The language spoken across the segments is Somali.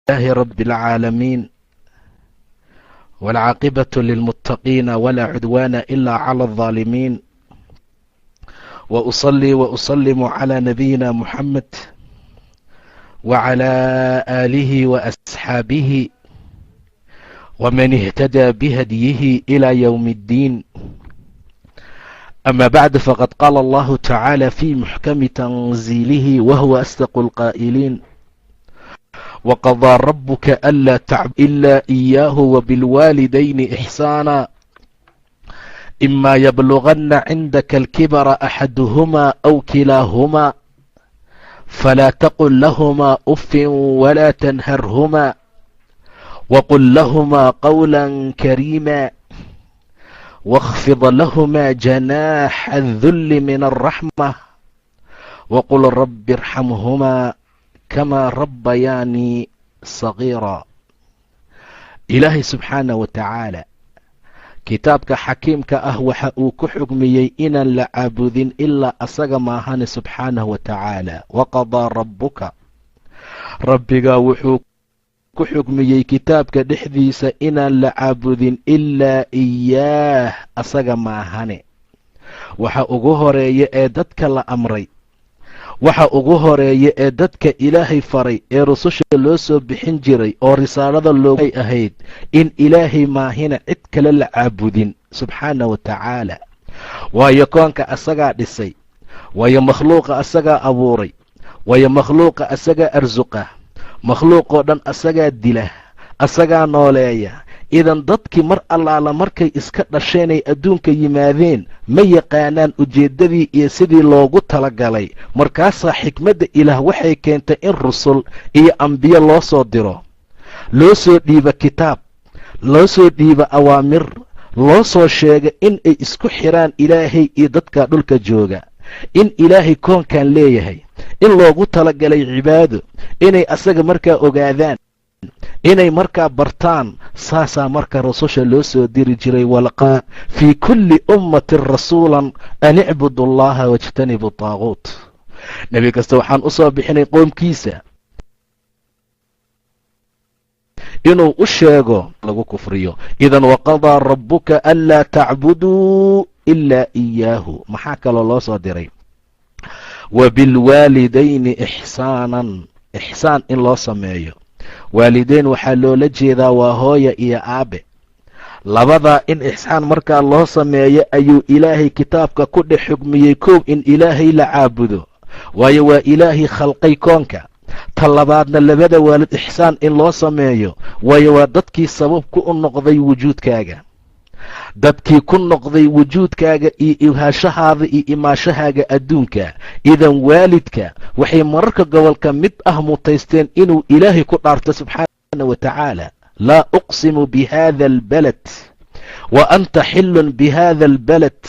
لله رب العالمين والعاقبة للمتقين ولا عدوان إلا على الظالمين وأصلي وأسلم على نبينا محمد وعلى آله وأصحابه ومن اهتدى بهديه إلى يوم الدين. أما بعد، فقد قال الله تعالى في محكم تنزيله وهو أصدق القائلين: وقضى ربك ألا تعبد إلا إياه وبالوالدين إحسانا إما يبلغن عندك الكبر أحدهما أو كلاهما فلا تقل لهما أف ولا تنهرهما وقل لهما قولا كريما واخفض لهما جناح الذل من الرحمة وقل رب ارحمهما كما ربياني صغيرا. ilaahay subxaana wa tacaala kitaabka xakiimka ah waxa uu ku xugmiyey inaan la caabudin ilaa asaga maahane subxaanahu wa tacaala. waqadaa rabbuka, rabbigaa wuxuu ku xugmiyey kitaabka dhexdiisa inaan la caabudin ilaa iyaah, asaga maahane. waxa ugu horeeya ee dadka la amray, waxa ugu horeeya ee dadka ilaahay faray ee rususha loo soo bixin jiray oo risaalada loogay ahayd in ilaahay maahina cid kale la caabudin subxaana wa tacaala. waayo koonka asagaa dhisay, waayo makhluuqa asagaa abuuray, waayo makhluuqa asagaa arsuqa, makhluuqoo dhan asagaa dila, asagaa nooleeya. idan dadkii mar allaala markay iska dhasheenay adduunka yimaadeen ma yaqaanaan ujeeddadii iyo sidii loogu talagalay. markaasaa xikmadda ilaah waxay keentay in rusul iyo ambiyo loo soo diro, loo soo dhiiba kitaab, loo soo dhiiba awaamir, loo soo sheega in ay isku xiraan ilaahay iyo dadka dhulka jooga, in ilaahay koonkan leeyahay, in loogu talagalay cibaado, inay asaga markaa ogaadaan, inay markaa bartaan. saasaa marka rususha loo soo diri jiray. walaqaa fii kulli ummatin rasuulan an icbudu allaha wajtanibu taaguut. nebi kasta waxaan u soo bixinay qoomkiisa inuu u sheego lagu kufriyo. idan waqadaa rabbuka anlaa tacbuduu ilaa iyaahu. maxaa kaloo loo soo diray? wabilwaalidayni ixsaanan, ixsaan in loo sameeyo. waalideyn waxaa loola jeedaa waa hooya iyo aabe. labadaa in ixsaan markaa loo sameeyo ayuu ilaahay kitaabka ku dhex xugmiyey. koow in ilaahay la caabudo, waayo waa ilaahay khalqay koonka. ta labaadna labada waalid ixsaan in loo sameeyo, waayo waa dadkii sabab ku u noqday wujuudkaaga, dadkii ku noqday wujuudkaaga iyo ihaashahaada iyo imaashahaaga adduunka. idan waalidka waxay mararka gobolka mid ah mutaysteen inuu ilaahay ku dhaarto subxaana wa tacaala: laa uqsimu bihada albalad wa anta xillun bihada albalad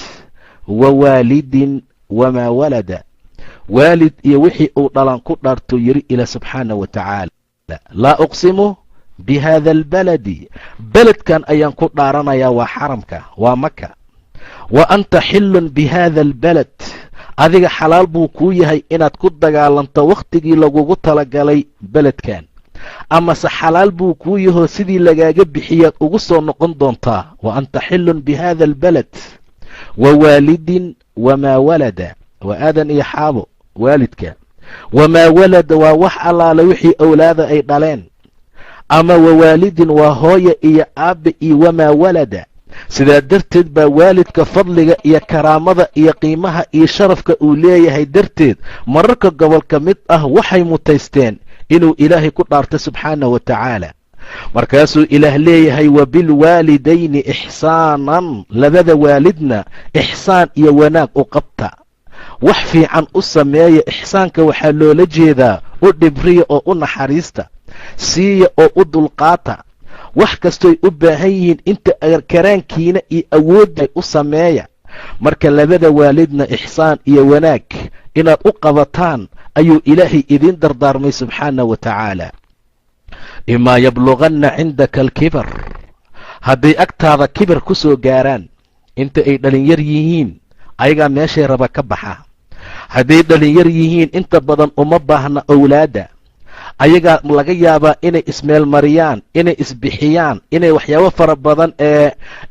wa waalidin wamaa walada. waalid iyo wixii uu dhalan ku dhaarto yiri ila subxaana wa tacaala. laa uqsimu bihada albaladi, beledkan ayaan ku dhaaranayaa, waa xaramka, waa maka. wa anta xillun bihada albalad, adiga xalaal buu kuu yahay inaad ku dagaalanto wakhtigii lagugu talagalay beledkan, amase xalaal buu kuu yahoo sidii lagaaga bixiyaad ugu soo noqon doontaa. wa anta xillun bihada albalad wa waalidin wamaa walada, waa aadan iyo xaabo waalidka. wamaa walada waa wax allaala wixii awlaada ay dhaleen, ama wawaalidin waa hooya iyo aabbe iyo wamaa walada. sidaa darteed baa waalidka fadliga iyo karaamada iyo qiimaha iyo sharafka uu leeyahay darteed mararka gobolka mid ah waxay mutaysteen inuu ilaahay ku dhaarto subxaana wa tacaala. markaasuu ilaah leeyahay: wabilwaalidayni ixsaanan, labada waalidna ixsaan iyo wanaag u qabta, wax fiican u sameeya. ixsaanka waxaa loola jeedaa u dhibriya oo u naxariista, siiya oo u dulqaata, wax kastoy u baahan yihiin inta karaankiina iyo awoodday u sameeya. marka labada waalidna ixsaan iyo wanaag inaad u qabataan ayuu ilaahay idiin dardaarmay subxaana wa tacaala. imaa yabluganna cindaka alkibar, hadday agtaada kibir ku soo gaaraan, inta ay dhalinyar yihiin ayagaa meeshay raba ka baxa. hadday dhalinyar yihiin inta badan uma baahna owlaadda, ayagaa laga yaabaa inay ismeelmariyaan, inay isbixiyaan, inay waxyaabo fara badan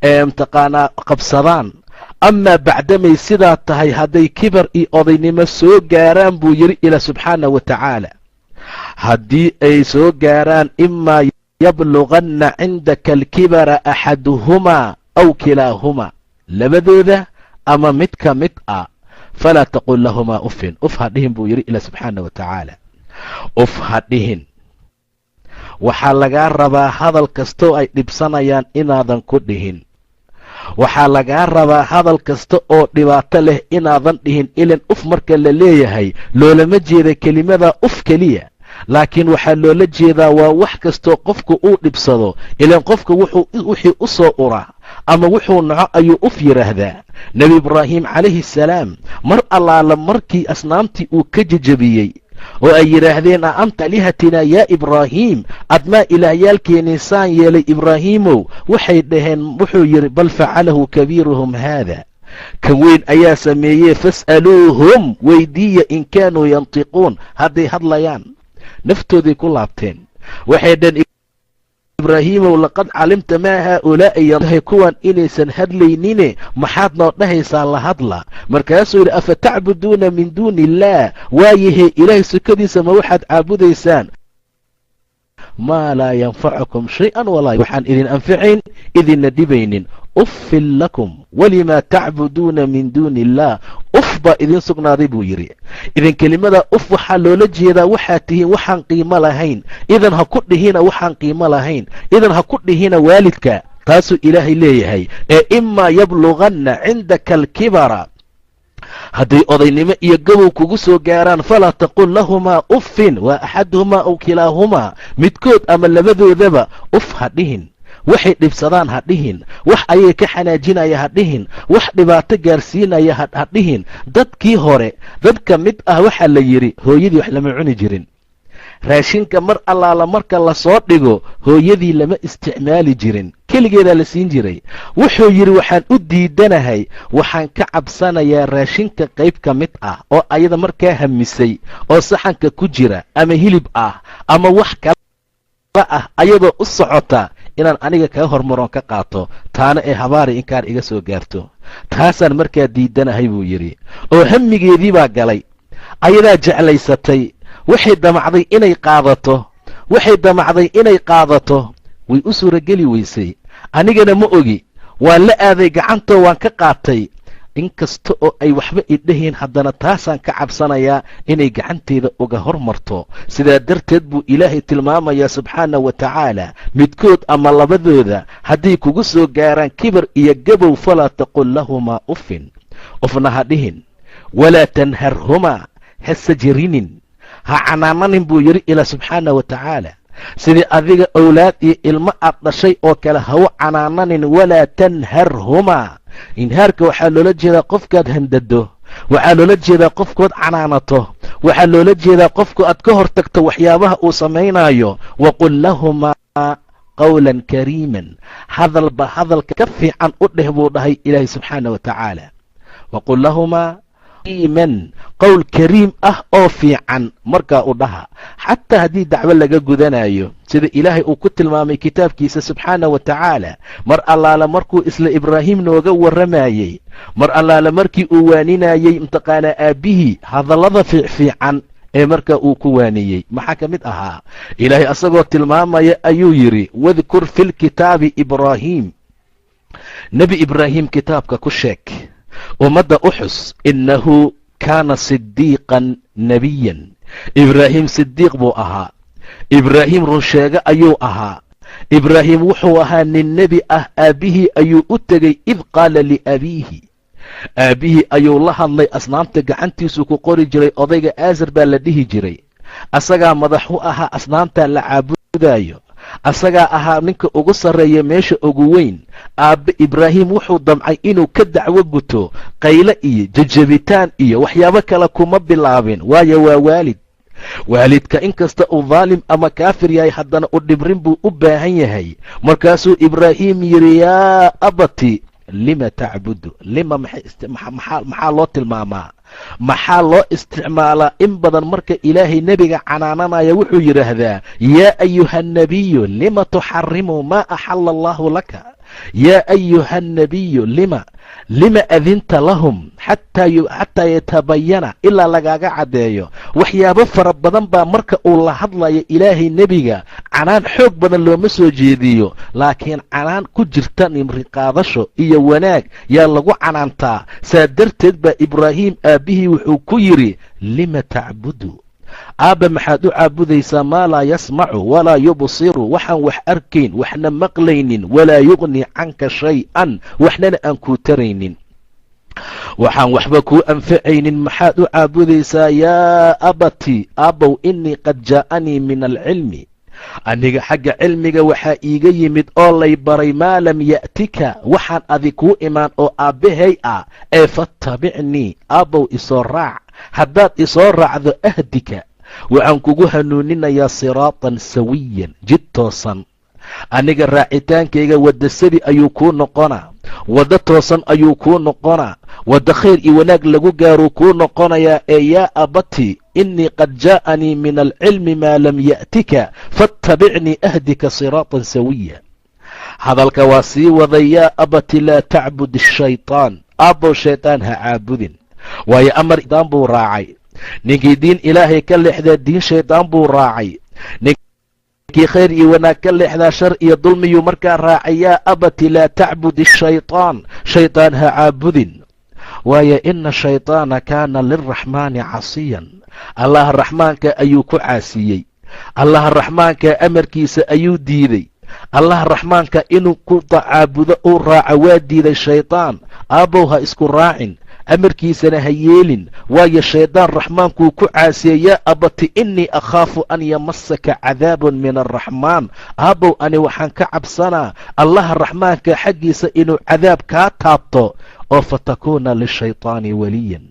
mataqaanaa qabsadaan. amaa bacdamay sidaa tahay hadday kibar iyo odaynimo soo gaaraan buu yidhi ilaah subxaana wa tacaala, haddii ay soo gaaraan imaa yabluganna cindaka alkibara axaduhumaa aw kilaahumaa, labadooda ama mid ka mid ah, falaa taqul lahumaa ufin, uf ha dhihin buu yidhi ilaah subxaana wa tacaala. uf ha dhihin. waxaa lagaa rabaa hadal kastoo ay dhibsanayaan inaadan ku dhihin. waxaa lagaa rabaa hadal kasta oo dhibaato leh inaadan dhihin. ilan uf marka la leeyahay loolama jeeda kelimada uf keliya, laakiin waxaa loola jeedaa waa wax kastoo qofku uu dhibsado. ilan qofka wixii u soo ura ama wuxuu naco ayuu uf yidhaahdaa. nebi ibraahim calayhi salaam mar allaala markii asnaamtii uu ka jejebiyey oo ay yidhaahdeen a anta lihatinaa yaa ibraahiim, admaa ilaahyaalkeenii saan yeelay ibraahiimow, waxay dhaheen, wuxuu yidhi bal facalahu kabiiruhum haada, kan weyn ayaa sameeyey, fas'aluuhum weydiiya in kaanuu yantiquun, hadday hadlayaan. naftooday ku laabteen, waxay dhaheen ibraahiimow laqad calimta maa haaulaa'i yantahay, kuwan inaysan hadlaynine maxaad noo dhahaysaa la hadla. markaasuu yidhi afatacbuduuna min duuni illaah, waayahe ilaahay sukadiisa ma waxaad caabudaysaan maa laa yanfacukum shay-an walaa waxaan idin anfacayn idinna dhibaynin. uffin lakum walimaa tacbuduuna min duuni illaah, uf baa idin sugnaaday buu yidhi. idan kelimada uf waxaa loola jeedaa waxaad tihiin waxaan qiimo lahayn, idan ha ku dhihina waxaan qiimo lahayn, idan ha ku dhihina waalidka. taasuu ilaahay leeyahay, ee imaa yabluganna cindaka alkibara, hadday odaynimo iyo gabow kugu soo gaaraan, falaa taqul lahumaa uffin, waa axaduhumaa aw kilaahumaa, midkood ama labadoodaba uf ha dhihin. waxay dhibsadaan ha dhihin, wax ayay ka xanaajinaya ha dhihin, wax dhibaato gaarsiinaya ha dhihin. dadkii hore dad ka mid ah waxaa la yidhi hooyadii wax lama cuni jirin. raashinka mar allaala marka lasoo dhigo hooyadii lama isticmaali jirin, keligeedaa la siin jiray. wuxuu yidhi waxaan u diidanahay, waxaan ka cabsanayaa raashinka qayb ka mid ah oo ayada markaa hamisay oo saxanka ku jira, ama hilib ah ama wax kale ah ayadoo u socota, inaan aniga kaga hormaroon ka qaato, taana ee habaari inkaan iga soo gaarto. taasaan markaa diidanahay buu yidhi. oo hamigeedii baa galay, ayadaa jeclaysatay, waxay damacday inay qaadato, way u suurageli weysay. anigana ma ogi, waan la aaday gacantoo waan ka qaatay. inkasta oo ay waxba idhahiin, haddana taasaan ka cabsanayaa inay gacanteeda uga hormarto. sidaa darteed buu ilaahay tilmaamayaa subxaana wa tacaala, midkood ama labadooda hadday kugu soo gaaraan kibar iyo gabow, falaa taqul lahumaa uffin, ufna ha dhihin, walaa tanharhumaa, ha sajirinin, ha canaananin buu yidhi ilaah subxaana wa tacaala. sidii adiga owlaad iyo ilmo aad dhashay oo kale ha u canaananin. walaa tanharhumaa, inhaarka waxaa loola jeedaa qofkaad handado, waxaa loola jeedaa qofkood canaanato, waxaa loola jeedaa qofku aad ka hor tagto waxyaabaha uu samaynaayo. waqul lahumaa qawlan kariiman, hadalba hadalka ka fiican u dheh buu dhahay ilaahay subxaana wa tacaala. waqul lahumaa man qowl kariim ah oo fiican markaa u dhaha, xataa haddii dacwo laga gudanayo, sida ilaahay uu ku tilmaamay kitaabkiisa subxaana wa tacaala. mar allaala markuu isla ibraahim nooga warramayey, mar allaala markii uu waaninayey mataqaanaa aabbihii, hadallada fiicfiican ee markaa uu ku waaniyey maxaa ka mid ahaa? ilaahay asagoo tilmaamaya ayuu yidhi, wadkur fi lkitaabi ibraahim, nebi ibraahim kitaabka ku sheeg, ummadda u xus, innahu kaana sidiiqan nebiyan, ibraahim sidiiq buu ahaa, ibraahim runsheege ayuu ahaa, ibraahim wuxuu ahaa nin nebi ah. aabbihii ayuu u tegey, id qaala liabiihi, aabbihii ayuu la hadlay, asnaamta gacantiisu ku qori jiray, odayga aasar baa la dhihi jiray, asagaa madax u ahaa asnaamta la caabudaayo, asagaa ahaa ninka ugu sarreeya meesha ugu weyn. aabbe ibraahim wuxuu damcay inuu ka dacwo guto, qayle iyo jejebitaan iyo waxyaabo kale kuma bilaabin, waayo waa waalid. waalidka inkasta uu daalim ama kaafir yahay, haddana u dhibrin buu u baahan yahay. markaasuu ibraahim yidhi, yaa abati lima tacbudu lima maxaa loo tilmaamaa, maxaa loo isticmaalaa? in badan marka ilaahay nebiga canaananaya wuxuu yidhaahdaa yaa ayuha annabiyu lima tuxarimu maa axala allahu laka, yaa ayuha annabiyu lima adinta lahum xataa yatabayana, ilaa lagaaga caddeeyo. waxyaabo fara badan baa marka uu la hadlayo ilaahay nebiga canaan xoog badan looma soo jeediyo, laakiin canaan ku jirta nimriqaadasho iyo wanaag yaa lagu canaantaa. saa darteed baa ibraahim aabbihii wuxuu ku yidhi lima tacbudu, aabba maxaad u caabudaysaa maa laa yasmacu walaa yubsiru, waxaan wax arkayn waxna maqlaynin, walaa yuqni canka shay-an, waxnana aan kuu taraynin, waxaan waxba kuu anfacaynin. maxaad u caabudaysaa? yaa abati aabbow inii qad jaa'anii min alcilmi, aniga xagga cilmiga waxaa iiga yimid oo lay baray maa lam ya'tika, waxaan adi kuu imaan oo aabbahay ah. ee faattabicnii aabbow isoo raac, haddaad isoo raacdo ahdika waxaan kugu hanuuninayaa siraatan sawiyan, jid toosan. aniga raacitaankayga wadda sadi ayuu kuu noqonaa, waddo toosan ayuu kuu noqonaa, waddo khayr iyo wanaag lagu gaaruu kuu noqonayaa. ee yaa abati inii qad jaa'anii min alcilmi maa lam ya'tika faattabicnii ahdika siraatan sawiya. hadalka waa sii waday, yaa abati laa tacbud ashaytaan, aabbow shaytaan ha caabudin, waayo amar shaydaan buu raacay. ninkii diin ilaahay ka leexdaa diin shaydaan buu raacay, ninkii khayr iyo wanaag ka leexdaa shar iyo dulmiyuu markaa raacay. yaa abati laa tacbud ashaytaan, shaytaan ha caabudin, waayo ina shayطaana kaana lilraxmaani casiyan, allaha raxmaanka ayuu ku caasiyey, allaha raxmaanka amarkiisa ayuu diiday, allaha raxmaanka inuu ku caabudo uu raaco waa diiday shayطaan. aabbow ha isku raacin, amarkiisana ha yeelin, waayo shaydaan raxmaankuu ku caasiyey. yaa abati inii akhaafu an yamasaka cadaabun min alraxmaan, aabbow ani waxaan ka cabsanaa allaha raxmaanka xaggiisa inuu cadaab kaa taabto, oo fatakuuna lishayطaani waliyan,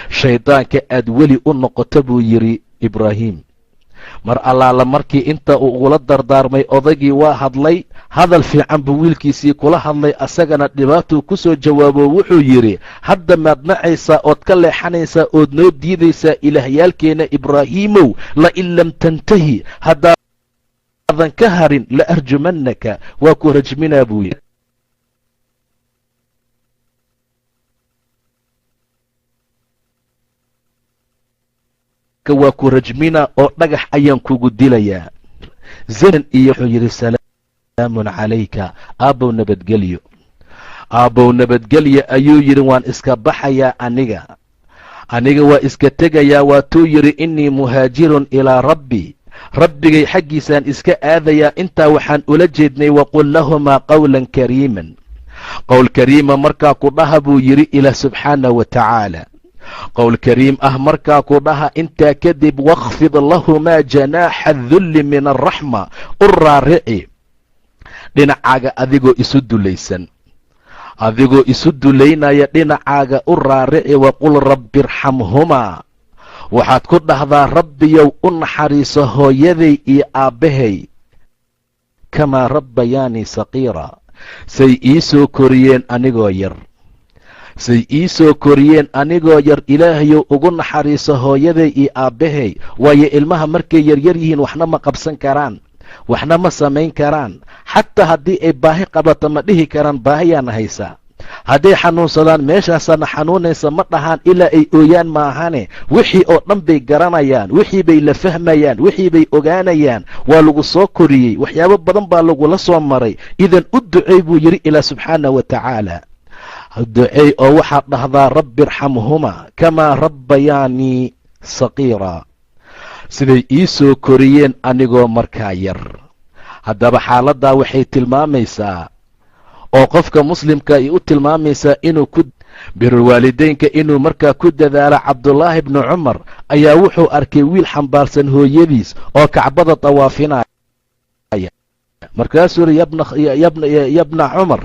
shaydaanka aad weli u noqoto buu yidhi ibraahim. mar allaala markii inta uu ugula dardaarmay odaygii waa hadlay, hadal fiican buu wiilkiisii kula hadlay, asagana dhibaatuu ku soo jawaabo wuxuu yidhi hadda maad nacaysaa ood ka leexanaysaa ood noo diidaysaa ilaahyaalkeenna ibraahiimow, lain lam tantahi haddaadan ka harin la arjumannaka, waa ku rajminaa buu yidhi. waa ku rajmina oo dhagax ayaan kugu dilayaa. zanan iyo wuxuu yidhi salaamun calayka, aabbow nabadgelyo, aabbow nabadgelya ayuu yidhi, waan iska baxayaa aniga waa iska tegayaa. waatuu yidhi innii muhaajirun ilaa rabbi, rabbigay xaggiisaan iska aadayaa. intaa waxaan ula jeednay waqul lahumaa qawlan kariiman, qowl kariima markaa ku dhaha buu yidhi ilaah subxaanahu wa tacaala, qowl kariim ah markaa ku dhaha. intaa kadib wakfid lahumaa janaaxa dulli min alraxma, u raarici dhinacaaga adigoo isu dulaysan, adigoo isu dulaynaya dhinacaaga u raarici. waqul rabbi irxamhumaa, waxaad ku dhahdaa rabbiyow u naxariiso hooyaday iyo aabbahay, kamaa rabbayaanii saqiira, say ii soo koriyeen anigoo yar, say ii soo koriyeen anigoo yar. ilaahayow ugu naxariiso hooyaday iyo aabbahay, waayo ilmaha markay yaryar yihiin waxna ma qabsan karaan, waxna ma samayn karaan. xataa haddii ay baahi qabato ma dhihi karaan baahiyaana haysaa. hadday xanuunsadaan meeshaasaana xanuunaysa ma dhahaan ilaa ay ooyaan maahane. wixii oo dhan bay garanayaan, wixii bay la fahmayaan, wixii bay ogaanayaan. waa lagu soo koriyey, waxyaabo badan baa lagula soo maray. idan u duceey buu yidhi ilaah subxaanahu wa tacaala, duceey oo waxaad dhahdaa rabbi irxamhumaa kamaa rabbayaanii saqiira, siday ii soo koriyeen anigoo markaa yar. haddaba xaaladdaa waxay tilmaamaysaa oo qofka muslimka ay u tilmaamaysaa inuu ku birulwaalideynka inuu markaa ku dadaalo. cabdullaahi bnu cumar ayaa wuxuu arkay wiil xambaarsan hooyadiis oo kacbada tawaafinaya, markaasuu yidhi yabna cumar,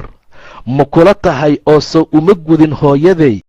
ma kula tahay oo sow uma gudin hooyaday